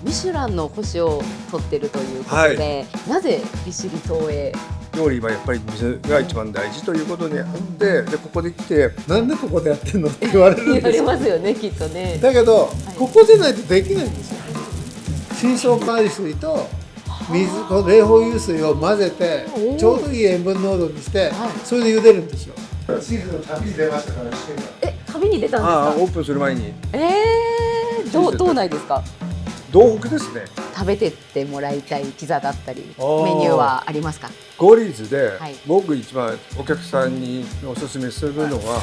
ミシュランの星を取ってるということで、なぜ利尻島へ？料理はやっぱり水が一番大事ということにあって、でここで来てなんでここでやってんのって言われるん言わですよ。れますよね、きっとね。だけど、ここでないとできないんですよ。水素海水と水と冷房油水を混ぜてちょうどいい塩分濃度にして、それで茹でるんですよ。チーズの旅に出ましたから。旅に出たんですか？オープンする前に。どうないですか？東北ですね。食べてってもらいたいピザだったりメニューはありますか？ゴリーズで、はい、僕一番お客さんにおすすめするのは、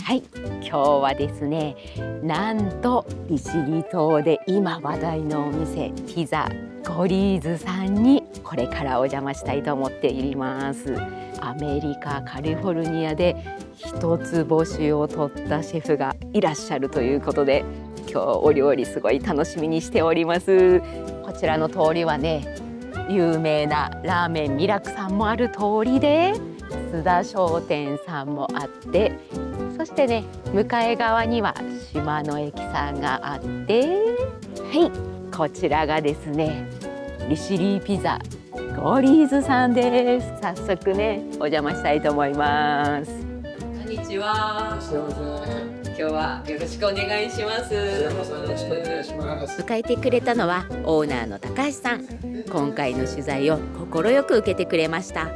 はい、今日はですね、なんと利尻島で今話題のお店ピザゴリーズさんにこれからお邪魔したいと思っています。アメリカカリフォルニアで一つ星を取ったシェフがいらっしゃるということで、今日お料理すごい楽しみにしております。こちらの通りはね、有名なラーメンミラクさんもある通りで、須田商店さんもあって、そしてね、向かい側には島の駅さんがあって、はい、こちらがですね、利尻ピザゴリーズさんです。早速ね、お邪魔したいと思います。こんにちは。今日はよろしくお願いします。よろしくお願いします。迎えてくれたのはオーナーの高橋さん。今回の取材を快く受けてくれました。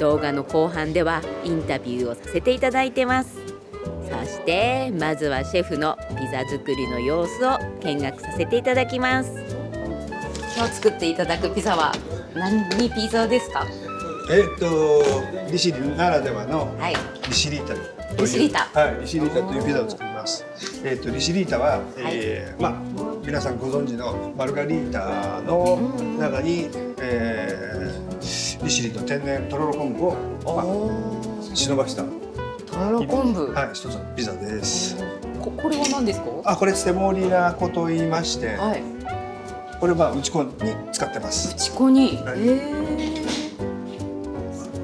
動画の後半ではインタビューをさせていただいてます。そしてまずはシェフのピザ作りの様子を見学させていただきます。今日作っていただくピザは何ピザですか？利尻ならではの利尻板。利尻板。はい、利尻板というピザを作ります。利尻板は、皆さんご存知のマルガリータの中に、利尻の天然とろろ昆布を、忍ばしたとろろ昆布。はい、一つのピザです。これは何ですか？これセモリナ粉と言いまして、これは打ち粉に使ってます。打ち粉に。すご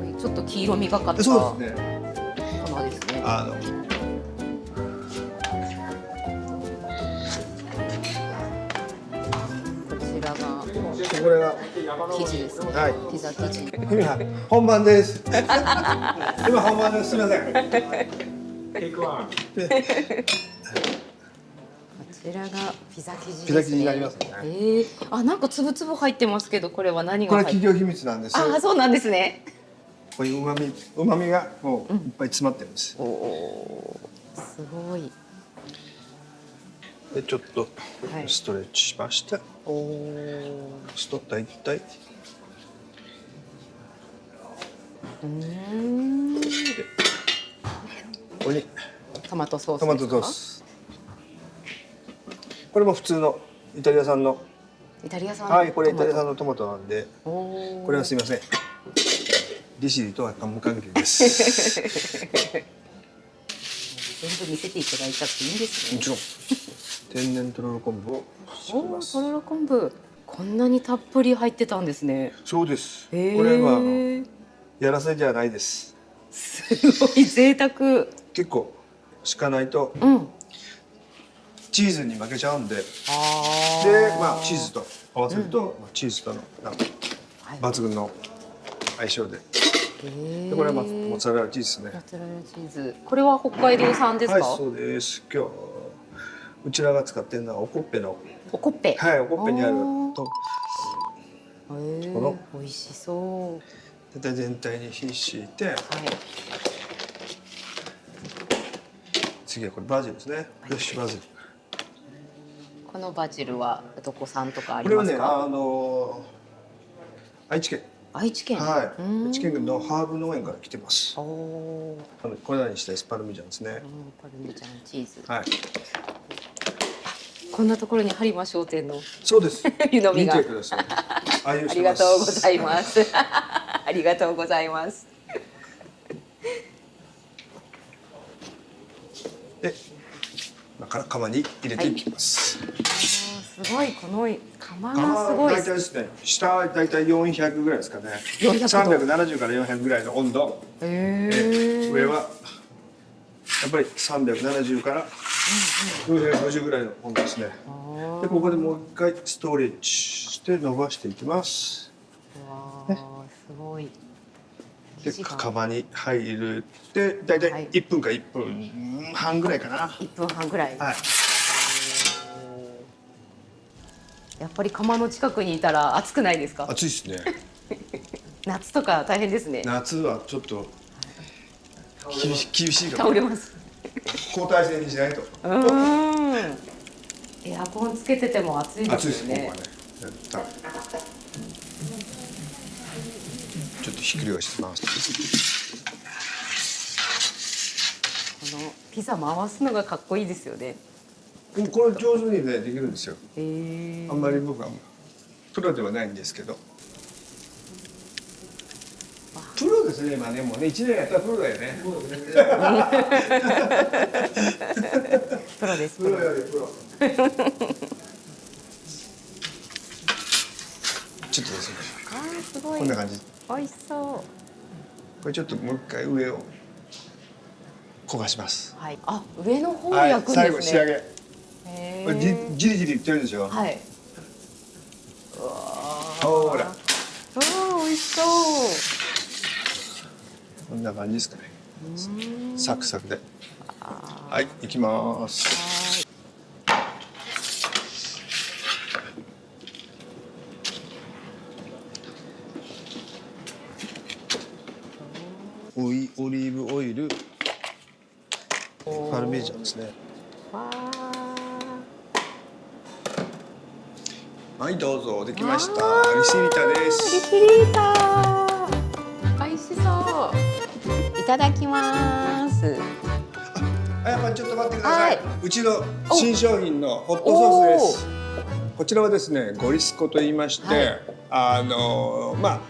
いちょっと黄色みがかった。そうですね。粉ですね。こちらがこれが生地ですね。ピザ生地。今本番です。今本番です。すみません。こちらがピザ生地ですね。ピザ生地になりますね。なんかつぶつぶ入ってますけど、これは何がこれ入って？企業秘密なんです。そうなんですね。こういう旨味がもういっぱい詰まってるんです。すごい。でちょっとストレッチしました。スト大体。ここにトマトソースですか？トマトソース。これも普通のイタリア産の。イタリア産。はい、これイタリア産のトマトなんで、これはすみません。利尻とは無関係です。全部見せていただいちゃっていいんですね。もちろん。天然とろろ昆布を敷きます。とろろ昆布、こんなにたっぷり入ってたんですね。そうです。これはやらせじゃないです。すごい贅沢。結構敷かないとチーズに負けちゃうんで、でチーズと合わせると、チーズとの抜群の相性で。でこれはモッツァレラチーズですね。モッツァレラチーズ。これは北海道産ですか？はい、そうです。今日うちらが使ってるのはおこっぺの。おこっぺ。はい、おこっぺにあると。この美味しそう。で全体に火敷いて。次はこれバジルですね。フレッシュバジル。このバジルはどこ産とかありますか？これはね、愛知県。愛知県。はい。愛知県のハーブ農園から来てます。これらにしたエスパルミジャンですね。パルミジャンチーズ。はい。こんなところに播磨商店の。そうです。湯飲みが。見てください。ありがとうございます。ありがとうございます。で、今から釜に入れていきます。すごい、この釜がすごい。大体ですね、下は大体400ぐらいですかね。370から400ぐらいの温度。上はやっぱり370から450ぐらいの温度ですね。でここでもう一回ストレッチして伸ばしていきます。わあ、すごい。で釜に入るでだいたい1分か1分半ぐらいかな。1分半ぐらい。はい。やっぱり釜の近くにいたら暑くないですか？暑いですね。夏とか大変ですね。夏はちょっと厳しいから。倒れます。交代制にしないと。エアコンつけてても暑いですよね。暑いです、ここはね。絶対。ちょっとひっくり返します。このピザ回すのがかっこいいですよね。これ上手にねできるんですよ。あんまり僕はプロではないんですけど。プロですね、今ね、もうね、1年やったらプロだよね。プロです。プロよりプロ。ちょっとですね。すごい。こんな感じ。美味しそう。これちょっともう一回上を焦がします。はい。あ、上の方を焼くんですね。最後仕上げ。これじりじりいってるでしょ。はい。ほら。美味しそう。こんな感じですかね。サクサクで。はい、いきます。オリーブオイル、パルメジャンですね。はい、どうぞ、できました。リシリタです。リシリータ。美味しそう。いただきます。やっぱちょっと待ってください。うちの新商品のホットソースです。こちらはですね、ゴリスコと言いまして、まあ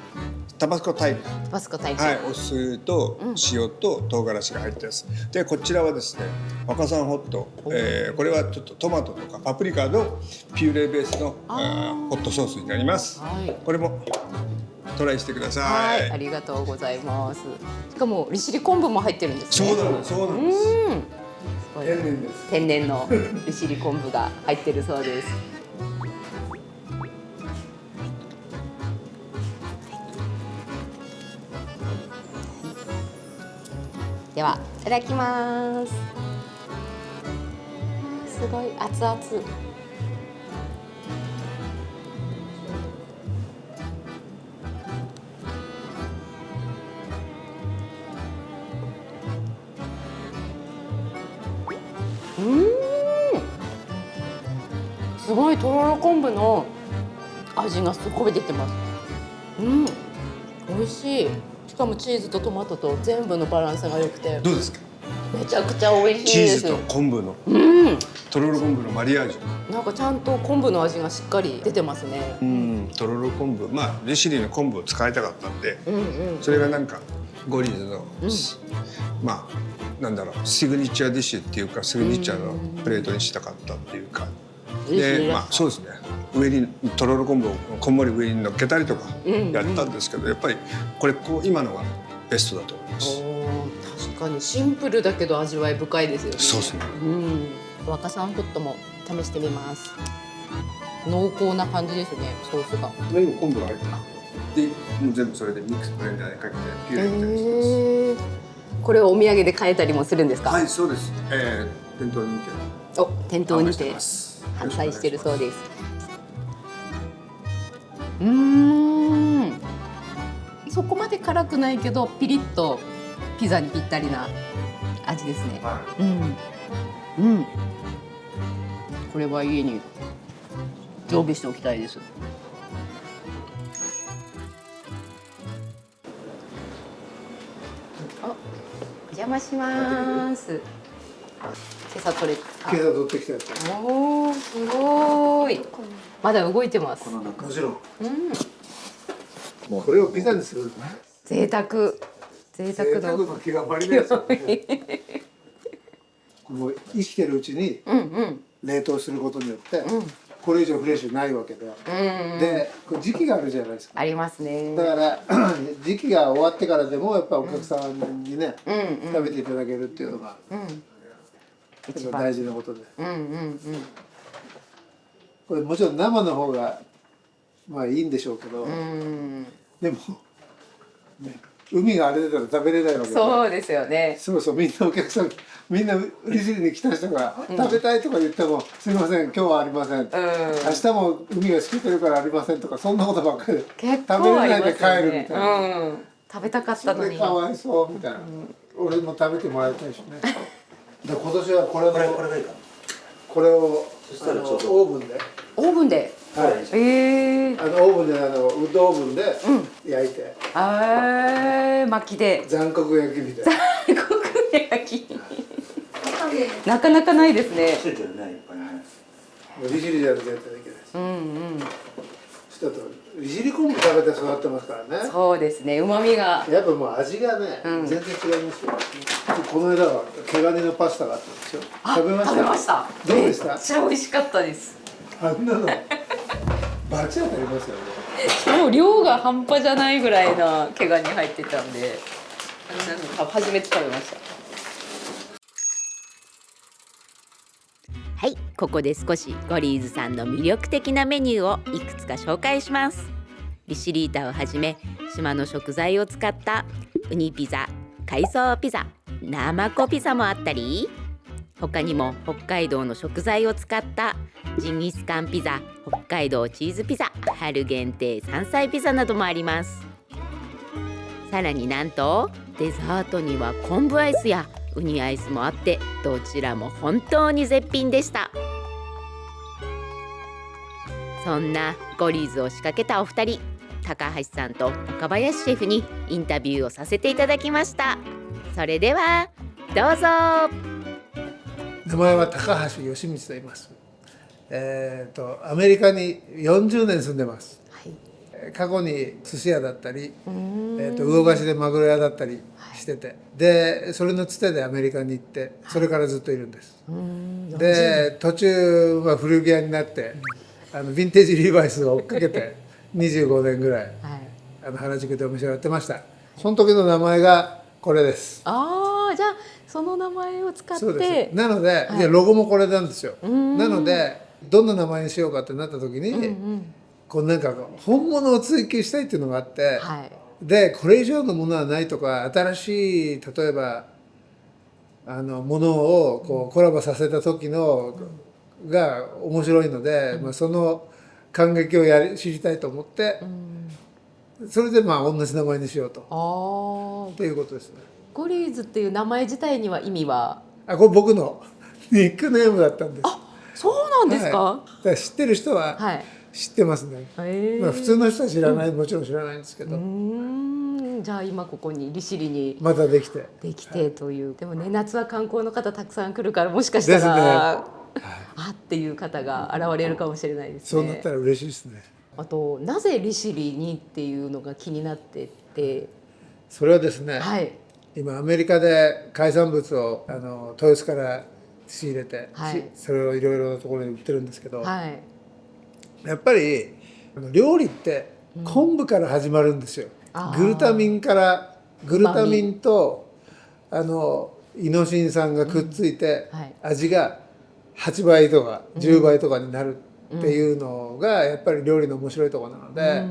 タバスコタイプ。タバスコタイプ。はい、お酢と塩と唐辛子が入ってます。で、こちらはですね、若さんホット。これはちょっとトマトとかパプリカのピューレベースのホットソースになります。これもトライしてください。ありがとうございます。しかも利尻昆布も入ってるんですね。そうなんです。そうなんです。天然です。天然の利尻昆布が入ってるそうです。では、いただきます。すごい熱々。すごいとろろ昆布の味がすごい出てます。美味しい。しかもチーズとトマトと全部のバランスが良くて。どうですか。めちゃくちゃ美味しいです。チーズと昆布の。とろろ昆布のマリアージュ。なんかちゃんと昆布の味がしっかり出てますね。とろろ昆布、まあ利尻の昆布を使いたかったんで、それがなんかゴリーズの、まあなんだろう、シグニチャーディッシュっていうかシグニチャーのプレートにしたかったっていうか。で、まあそうですね。上にとろろ昆布をこんもり上に乗っけたりとかやったんですけど、やっぱりこれ今のがベストだと思います。確かにシンプルだけど味わい深いですよね。そうですね。若さんホットも試してみます。濃厚な感じですね、ソースが。今昆布が入ってます。で、もう全部それでミックスブレンダーでかけてピューレみたいにしてます。これをお土産で買えたりもするんですか。はい、そうです。店頭にて。店頭にて販売してるそうです。そこまで辛くないけどピリッとピザにぴったりな味ですね。これは家に常備しておきたいです。お邪魔します。今朝取れた。今朝取ってきたやつ。おお、すごい。まだ動いてます。もちろん。もうこれをピザにする。贅沢の気が張りですよね。もう生きてるうちに冷凍することによって、これ以上フレッシュないわけで、で時期があるじゃないですか。ありますね。だから時期が終わってからでもやっぱお客さんにね、食べていただけるっていうのが。一番大事なことで、うんうんうん。これもちろん生の方がまあいいんでしょうけど、でも、ね、海が荒れてたら食べれないわけで、そうですよね。そうそう、みんなお客さん、みんな利尻に来た人が食べたいとか言っても、すいません今日はありません、明日も海がしけてるからありませんとか、そんなことばっかりで結食べ構ありれないで帰ますよね。るみたいな、食べたかったのに。それかわいそうみたいな、俺も食べてもらいたいしね。で今年はこれがいいか、これをオーブンで、オーブンで。はい、オーブンでウッドオーブンで焼いて、薪で。残酷焼きみたいな。残酷焼き。なかなかないですね。利尻じゃ絶対できないです。ちょっと利尻昆布食べて育ってますからね。そうですね。旨味が。やっぱもう味がね、全然違いますよ。この間は毛ガニのパスタがあったんですよ。食べました。食べました。どうでした？めっちゃ美味しかったです。あんなのバチ当たりますよね。しかも量が半端じゃないぐらいな毛ガニ入ってたんで、初めて食べました。はい、ここで少しゴリーズさんの魅力的なメニューをいくつか紹介します。利尻板をはじめ島の食材を使ったウニピザ、海藻ピザ、ナマコピザもあったり、他にも北海道の食材を使ったジンギスカンピザ、北海道チーズピザ、春限定山菜ピザなどもあります。さらになんとデザートには昆布アイスやウニアイスもあって、どちらも本当に絶品でした。そんなゴリーズを仕掛けたお二人、高橋さんと若林シェフにインタビューをさせていただきました。それではどうぞ。名前は高橋義光と言います。アメリカに40年住んでます。過去に寿司屋だったり、魚河岸でマグロ屋だったりしてて、でそれのつてでアメリカに行って、それからずっといるんです。で途中は古着屋になって、ヴィンテージリーバイスを追っかけて25年ぐらい、原宿でお店をやってました。その時の名前がこれです。じゃあその名前を使って。そうです。なので、ロゴもこれなんですよ。なのでどんな名前にしようかってなった時に、こうなんか本物を追求したいっていうのがあって、でこれ以上のものはないとか、新しい例えばものをこうコラボさせた時のが面白いので、その感激を知りたいと思って、それで同じ名前にしようとっていうことですね。ゴリーズっていう名前自体には意味は？これ僕のニックネームだったんです。そうなんですか？だから知ってる人は知ってますね。普通の人は知らない、もちろん知らないんですけど。じゃあ今ここに利尻にまたできてという、でもね、夏は観光の方たくさん来るから、もしかしたらっていう方が現れるかもしれないですね。そうなったら嬉しいですね。あとなぜ利尻にっていうのが気になってて。それはですね、今アメリカで海産物を豊洲から仕入れて、それをいろいろなところに売ってるんですけど、やっぱり料理って昆布から始まるんですよ。グルタミンとイノシン酸がくっついて、味が8倍とか10倍とかになるっていうのがやっぱり料理の面白いところなので、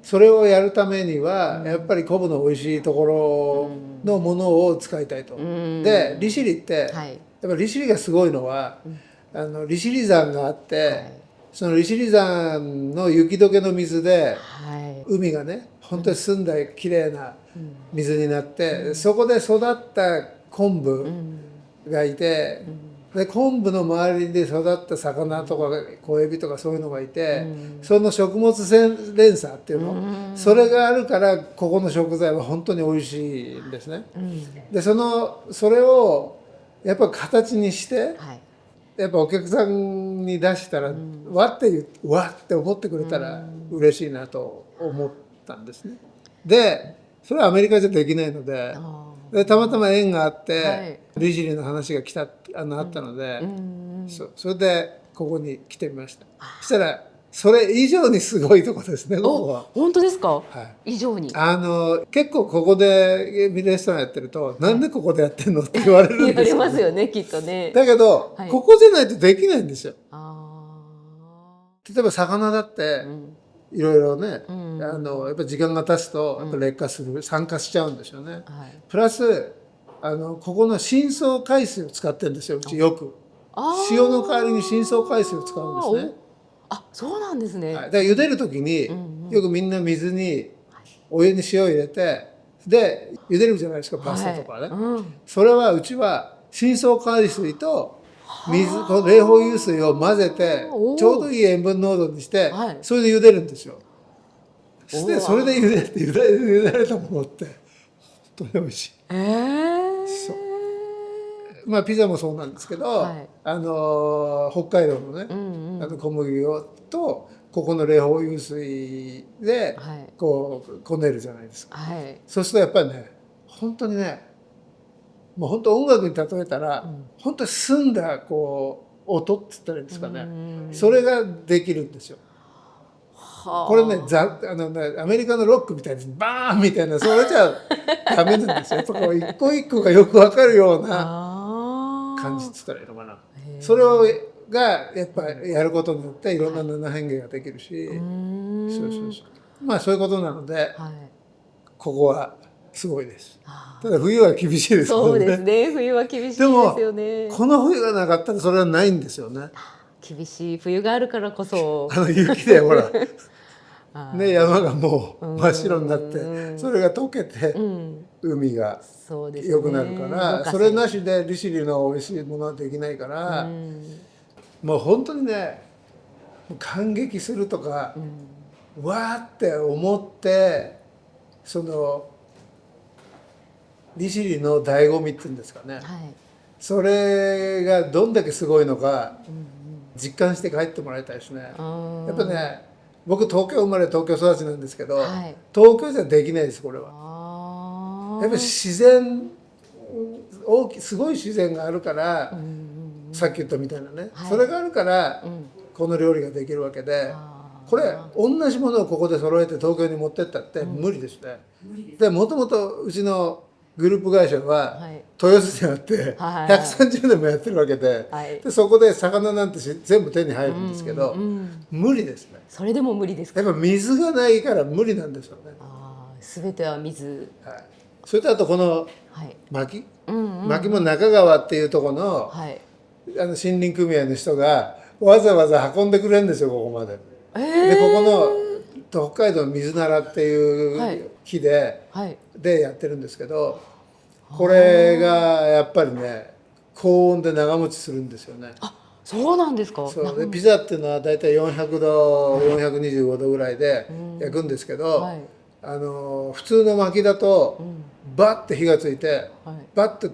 それをやるためにはやっぱり昆布の美味しいところのものを使いたいと。で利尻ってやっぱり利尻がすごいのは、利尻山があって、その利尻山の雪解けの水で、海がね本当に澄んだきれいな水になって、そこで育った昆布がいて、で昆布の周りで育った魚とか小エビとかそういうのがいて、その食物連鎖っていうの、それがあるからここの食材は本当に美味しいんですね。でそれをやっぱ形にして、やっぱお客さんに出したら、わって思ってくれたら嬉しいなと思ったんですね。でそれはアメリカじゃできないので、たまたま縁があって、利尻の話があったので、それでここに来てみました。そしたらそれ以上にすごいとこですね、ここは。本当ですか？はい、以上に。結構ここでレストランやってると、なんでここでやってんのって言われるんですよ、ね。言われますよね、きっとね。だけど、ここじゃないとできないんですよ。例えば魚だって、いろいろね、やっぱり時間が経つとやっぱ劣化する、酸化しちゃうんですよね。プラスここの深層海水を使ってるんですよ、うちよく。塩の代わりに深層海水を使うんですね。そうなんですね。だから茹でる時に、よくみんな水にお湯に塩を入れて、で茹でるじゃないですか、パスタとかね。それはうちは深層海水とこの冷法油水を混ぜてちょうどいい塩分濃度にして、それで茹でるんですよ。それで茹でられたものって本当に美味しい。まあピザもそうなんですけど、北海道のね、小麦とここの冷法油水でこねるじゃないですか。そうするとやっぱりね、本当にね、もう本当音楽に例えたら、本当に澄んだ音って言ったらいいんですかね、それができるんですよ。これね、アメリカのロックみたいにバーンみたいな、それじゃダメなんですよ。やっぱ一個一個がよくわかるような感じって言ったらいいのかな。それがやっぱりやることによっていろんな七変化ができるし、まあそういうことなので、ここはすごいです。ただ冬は厳しいですけどね。そうですね、冬は厳しいですよね。でもこの冬がなかったらそれはないんですよね。厳しい冬があるからこそ。雪でほらね、山がもう真っ白になってそれが溶けて海が良くなるから、それなしで利尻の美味しいものはできないから、もう本当にね、感激するとかわーって思って、その利尻の醍醐味っていうんですかね、それがどんだけすごいのか実感して帰ってもらいたいですね。やっぱね、僕東京生まれ東京育ちなんですけど、東京じゃできないです、これは。やっぱり自然、すごい自然があるから、さっき言ったみたいなね、それがあるからこの料理ができるわけで、これ同じものをここで揃えて東京に持ってったって無理ですね。でもともとうちのグループ会社は豊洲にあって130年もやってるわけで、そこで魚なんて全部手に入るんですけど、無理ですね。それでも無理ですか？やっぱ水がないから無理なんですよね。全ては水。それとあとこの薪も中川っていうところの森林組合の人がわざわざ運んでくれるんですよ、ここまで。でここの北海道の水ならっていう木でやってるんですけど、これがやっぱりね、高温で長持ちするんですよね。そうなんですか。そうでピザっていうのはだいたい400度425度ぐらいで焼くんですけど、普通の薪だとバッて火がついてバッて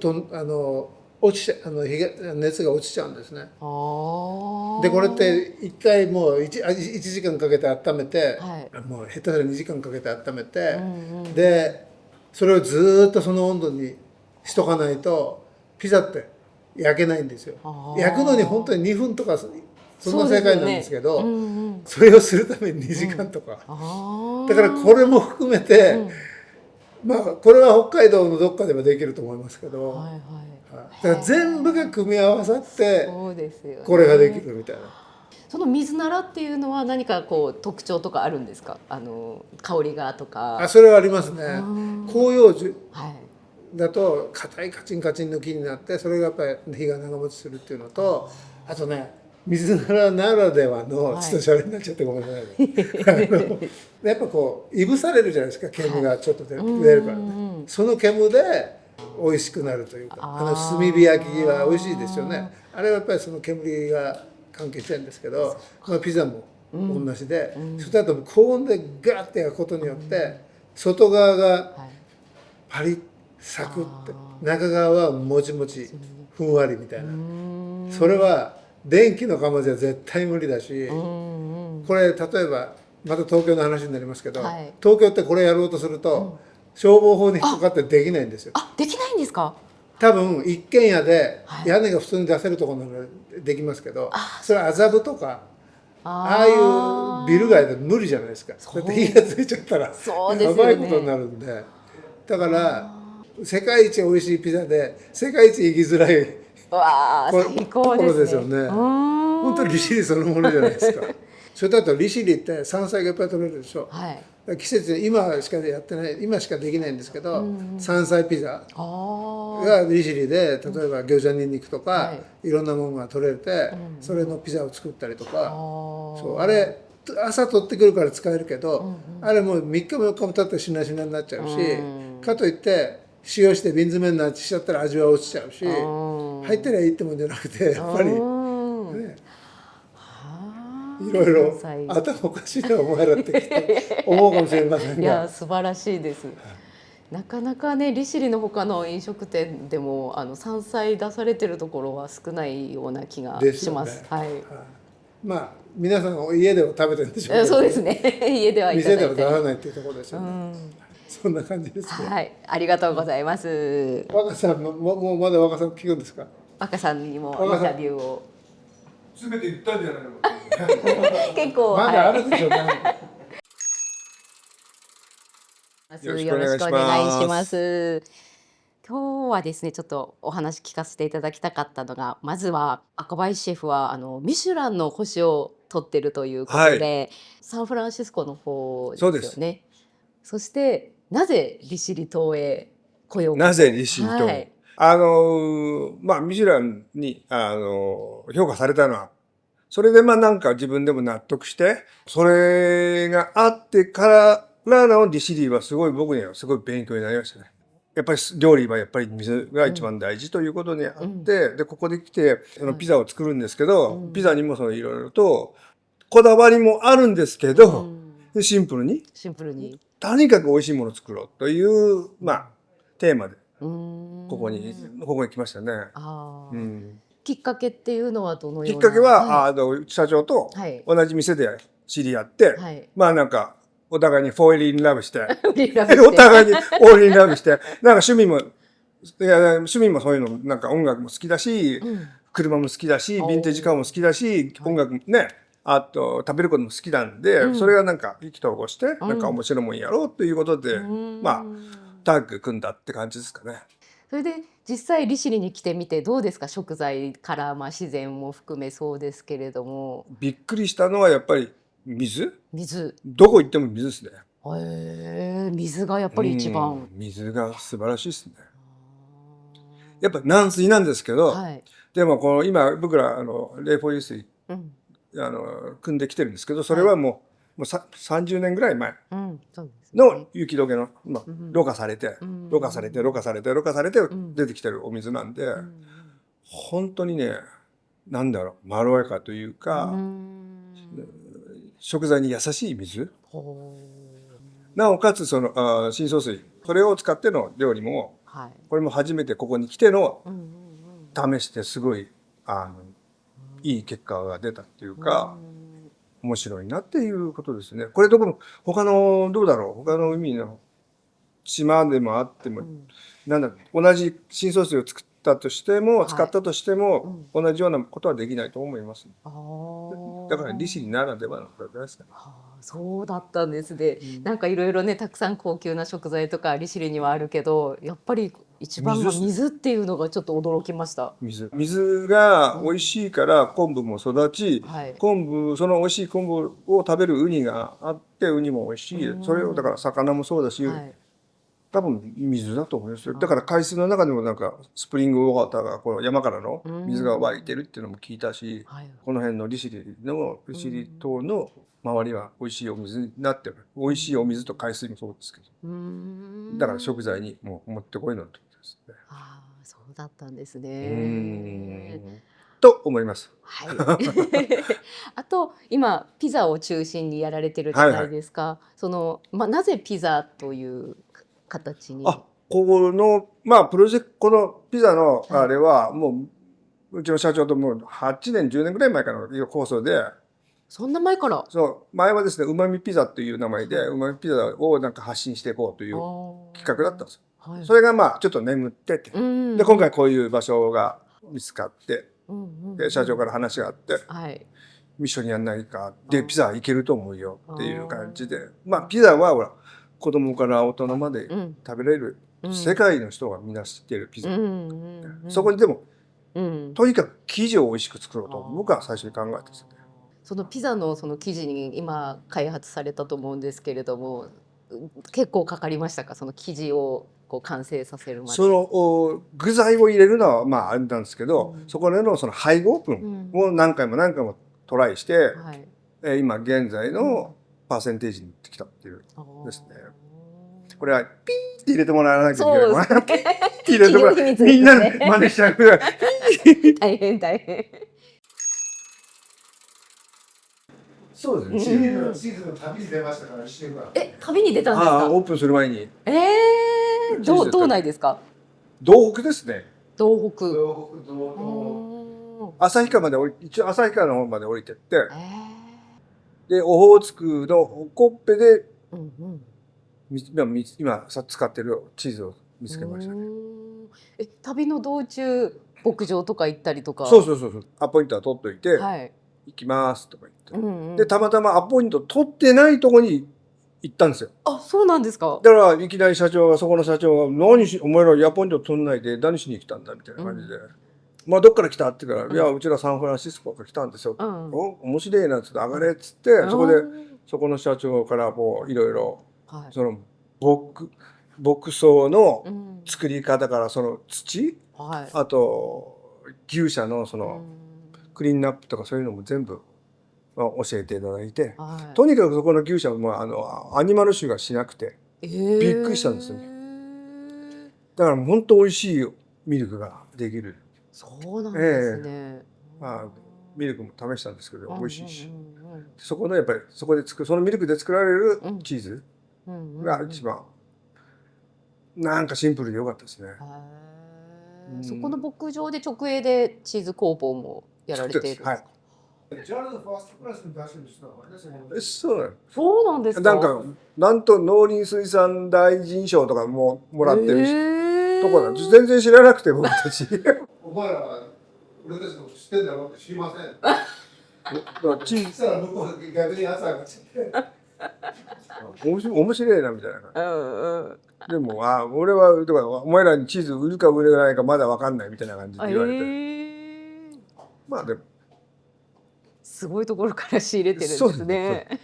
熱が落ちちゃうんですね。でこれって一回もう 1時間かけて温めて、もう下手したら2時間かけて温めて、でそれをずっとその温度にしとかないとピザって焼けないんですよ。焼くのに本当に2分とかそんな世界なんですけど、それをするために2時間とか、だからこれも含めて、まあこれは北海道のどっかではできると思いますけど、だから全部が組み合わさってこれができるみたいな。その水ならっていうのは何か特徴とかあるんですか？香りがとか。それはありますね。広葉樹だと硬いカチンカチンの木になって、それがやっぱり火が長持ちするっていうのと、あとね、水ならならではの、ちょっとシャレになっちゃってごめんなさい。やっぱいぶされるじゃないですか、煙がちょっと出るからね。その煙で美味しくなるというか、炭火焼きは美味しいですよね。あれはやっぱりその煙が関係してるんですけど、このピザも同じで、それとあと高温でガーッて焼くことによって外側がパリッサクって中側はもちもちふんわりみたいな、それは電気の窯じゃ絶対無理だし、これ例えばまた東京の話になりますけど、東京ってこれやろうとすると消防法に引っかかってできないんですよ。できないんですか？多分一軒家で屋根が普通に出せるところならできますけど、それは麻布とかああいうビル街で無理じゃないですか。だって火がついちゃったらやばいことになるんで、だから世界一美味しいピザで世界一行きづらい最高ですね。本当に利尻そのものじゃないですか。それだと利尻って山菜がいっぱい取れるでしょ。はい、季節今しかやってない、今しかできないんですけど、山菜ピザが利尻で、例えば餃子にんにくとか、いろんなものが取れて、それのピザを作ったりとか、そうあれ朝取ってくるから使えるけど、あれもう3日も4日も経ってしなしなになっちゃうし、かといって塩して瓶詰めになっちゃったら味は落ちちゃうし、入ってりゃいいってもんじゃなくて、やっぱりね、いろいろ頭おかしいなお前らって思うかもしれませんが、いや素晴らしいです。なかなかね利尻の他の飲食店でも山菜出されてるところは少ないような気がします。はい。まあ皆さん家では食べてるんでしょうけど、そうですね。家ではいただいて、店では出さないっていうところですよね。そんな感じですね。はい、ありがとうございます。若さんもうまだ若さん聞くんですか？若さんにもインタビューを。すべて言ったんじゃないの？結構まだあるでしょうね。よろしくお願いします。今日はですねちょっとお話聞かせていただきたかったのが、まずは赤林シェフはミシュランの星を取ってるということで、サンフランシスコの方ですよね。そしてなぜ利尻島へ来ようか。なぜ利尻島へ、まあミシュランに評価されたのは、それでまあなんか自分でも納得して、それがあってからの利尻はすごい僕にはすごい勉強になりましたね。やっぱり料理はやっぱり水が一番大事ということにあって、でここで来てピザを作るんですけど、ピザにもいろいろとこだわりもあるんですけど、シンプルにとにかく美味しいものを作ろうというまあテーマでここに来ましたね。きっかけっていうのはどのような？きっかけは、社長と同じ店で知り合って、まあなんかお互いにフォーリーインラブしてお互いにオールインラブして、なんか趣味もそういうの、なんか音楽も好きだし、車も好きだし、ヴィンテージカーも好きだし、音楽もね、あと食べることも好きなんで、それがなんか意気投合して、なんか面白いもんやろうということで、まあタッグ組んだって感じですかね。それで実際利尻に来てみてどうですか？食材から自然も含めそうですけれども。びっくりしたのはやっぱり水。どこ行っても水ですね。水がやっぱり一番。水が素晴らしいですね。やっぱ軟水なんですけど、でもこの今僕ら冷房油水組んできてるんですけど、それはもう30年ぐらい前の雪解けのろ過されて出てきてるお水なんで、本当にね、なんだろう、まろやかというか食材に優しい水、なおかつその深層水、それを使っての料理も、これも初めてここに来ての試してすごいいい結果が出たっていうか、面白いなっていうことですね。これ他のどうだろう、他の海の島でもあっても、なんだ同じ深層水を使ったとしても同じようなことはできないと思います。だから利尻ならではのことじゃないですかね。そうだったんですね。なんかいろいろね、たくさん高級な食材とか利尻にはあるけど、やっぱり一番が水っていうのがちょっと驚きました。水が美味しいから昆布も育ち、その美味しい昆布を食べるウニがあってウニも美味しい。それをだから魚もそうだし、多分水だと思いますよ。だから海水の中でもなんかスプリングウォーターがこの山からの水が湧いてるっていうのも聞いたし、この辺の利尻島の周りは美味しいお水になってる。美味しいお水と海水もそうですけど、だから食材にもう持ってこいのってことですね。そうだったんですね。と思います。あと今ピザを中心にやられてるじゃないですか。なぜピザという形に。このプロジェクト、このピザのあれはもううちの社長ともう8年10年ぐらい前からの構想で。そんな前から。前はですね、うまみピザっていう名前でうまみピザをなんか発信していこうという企画だったんですよ。それがちょっと眠ってて、で今回こういう場所が見つかって、で社長から話があって、一緒にやんないかでピザいけると思うよっていう感じで、まあピザはほら子供から大人まで食べれる、世界の人がみんな知ってるピザ、そこにでも、とにかく生地を美味しく作ろうと僕は最初に考えたんですよね。そのピザのその生地に今開発されたと思うんですけれども、結構かかりましたか、その生地をこう完成させるまで。その具材を入れるのはまああれなんですけど、そこでのその配合分を何回も何回もトライして、今現在のパーセンテージにきたっていうですね。これはピーって入れてもらわなきゃいけない。ピーって入れてもらう。みんな真似しちゃうぐらい。大変大変。そうですね。チーズの旅に出ましたから、1週間。旅に出たんですか。オープンする前に。道内ですか。道北ですね。道北。旭川まで一応旭川の方まで降りてって、でオホーツクのコッペで今使ってるチーズを見つけましたね。旅の道中牧場とか行ったりとか。そうアポイントは取っといて、行きますとか言って、でたまたまアポイント取ってないとこに行ったんですよ。そうなんですか。だからいきなりそこの社長が「お前らアポイント取んないで何しに来たんだ」みたいな感じで「まあどっから来た?」って言うから「いやうちらサンフランシスコから来たんですよ」面白いな」っつって「上がれ」っつって、そこでそこの社長からこういろいろその牧草の作り方からその土、あと牛舎のそのクリーンナップとかそういうのも全部教えていただいて、とにかくそこの牛舎もアニマル臭がしなくてびっくりしたんですよね。だから本当美味しいミルクができる。そうなんですね。ミルクも試したんですけど美味しいし、そこのやっぱりそのミルクで作られるチーズが一番なんかシンプルで良かったですね。そこの牧場で直営でチーズ工房もやられているんですか。そうなんですか。なんと農林水産大臣賞とかももらってるし、とこなんです。全然知らなくて僕たち。お前らは俺たちの知ってんだろうって知りません。チーズは向こう逆に朝が面白いなみたいな感じ。でも俺はとかお前らにチーズ売るか売れないかまだ分かんないみたいな感じで言われて、まあでもすごいところから仕入れてるんですね。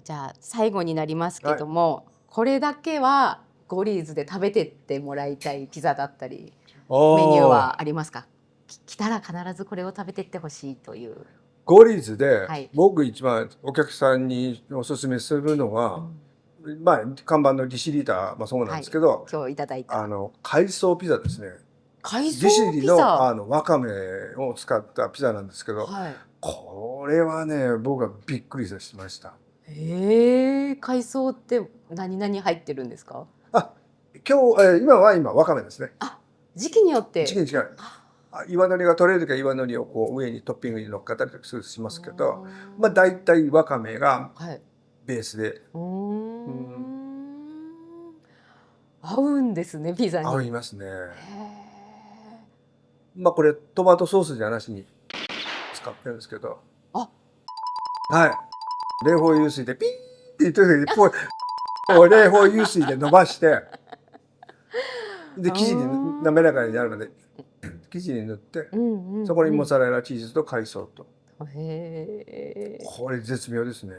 じゃあ最後になりますけども、これだけはゴリーズで食べてってもらいたいピザだったりメニューはありますか。来たら必ずこれを食べてってほしいという。ゴリーズで僕一番お客さんにおすすめするのは、看板の利尻タもそうなんですけど、今日いただいた海藻ピザですね。海藻利尻のわかめを使ったピザなんですけど、これはね僕はびっくりしました。海藻って何々入ってるんですか。今はわかめですね。時期によって。時期に違う。岩のりが取れる時は岩のりをこう上にトッピングに乗っかったりしますけど、だいたいわかめがベースで。合うんですねピザに。合いますね。これトマトソースじゃなしに使ってるんですけど、冷風油水でピーって言ってる時に冷風油水で伸ばしてで生地に滑らかになるので生地に塗って、そこにモッツァレラチーズと海藻と、これ絶妙ですね。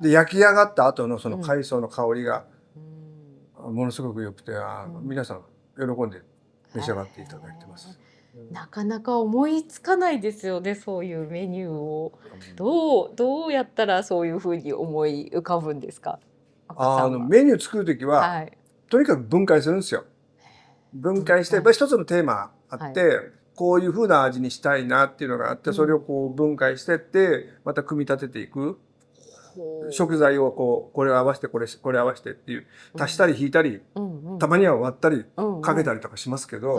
で焼き上がった後のその海藻の香りがものすごく良くて、皆さん喜んで召し上がっていただいてます。なかなか思いつかないですよね、そういうメニューを。どうやったらそういうふうに思い浮かぶんですか。メニュー作る時は、とにかく分解するんですよ。分解して一つのテーマあって、こういうふうな味にしたいなっていうのがあって、それをこう分解してってまた組み立てていく。食材をこれを合わせてこれ合わせてっていう足したり引いたり、たまには割ったりかけたりとかしますけど、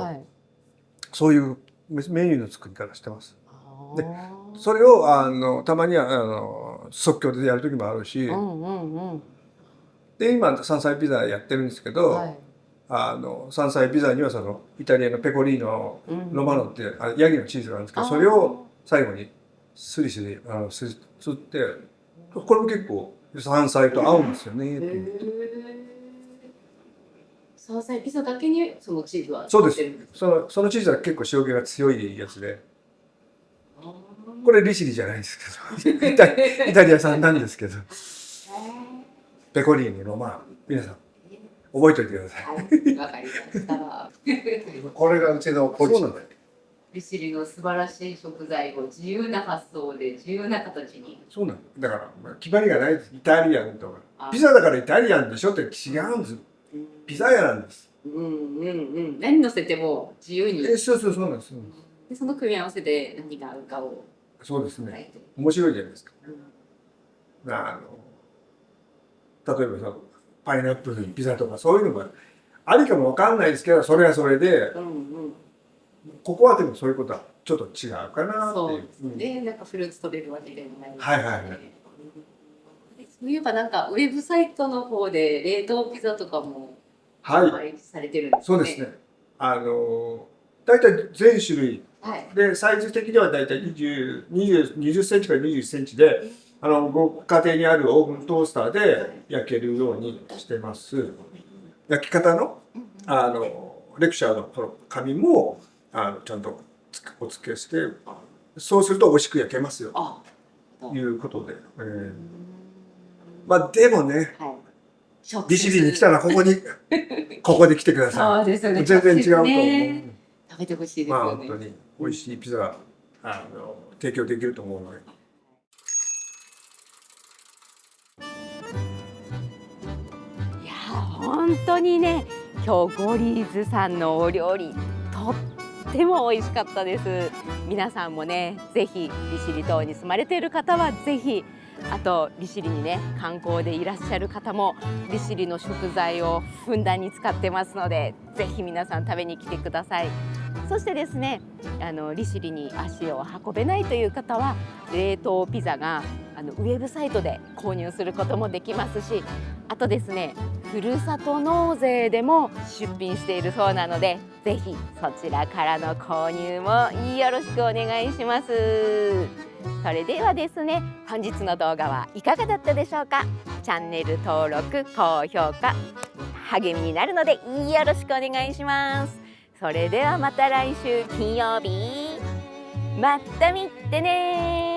そういうメニューの作り方してます。でそれをたまには即興でやる時もあるし、で今山菜ピザやってるんですけど、山菜ピザにはそのイタリアのペコリーノロマノってヤギのチーズがあるんですけど、それを最後にスリスリすってこれも結構山菜と合うんですよね。山菜ピザだけにそのチーズはそうです。そのチーズは結構塩気が強いやつで、これ利尻じゃないですけどイタリア産なんですけど、ペコリーニの皆さん覚えておいてください。わかりました。これがうちのポリシーで。利尻の素晴らしい食材を自由な発想で自由な形に。そうなんだから、決まりがないです。イタリアンとかピザだからイタリアンでしょって違うんです。ピザ屋なんです。何乗せても自由に。そうなんです。でその組み合わせで何が合うかを。そうですね。面白いじゃないですか。例えばさ、パイナップルピザとかそういうのがありかもわかんないですけど、それはそれで、ここはでもそういうことはちょっと違うかなっていう。で、なんかフルーツ取れるわけでもない。そういえばなんかウェブサイトの方で冷凍ピザとかも販売されてるんですね。そうですね。大体全種類でサイズ的には大体20センチから21センチで、ご家庭にあるオーブントースターで焼けるようにしてます。焼き方のレクチャーのこの紙もちゃんとお付けして、そうすると美味しく焼けますよということで、でもね、利尻に来たらここで来てください。全然違うと思う。食べてほしいですよね。本当に美味しいピザ提供できると思うので。いや本当にね、今日ゴリーズさんのお料理とっても美味しかったです。皆さんもね、ぜひ利尻島に住まれている方はぜひ、あと利尻にね観光でいらっしゃる方も利尻の食材をふんだんに使ってますので、ぜひ皆さん食べに来てください。そしてですね、利尻に足を運べないという方は冷凍ピザがウェブサイトで購入することもできますし、あとですね、ふるさと納税でも出品しているそうなので、ぜひそちらからの購入もよろしくお願いします。それではですね、本日の動画はいかがだったでしょうか。チャンネル登録、高評価励みになるのでよろしくお願いします。それではまた来週金曜日、また見てね。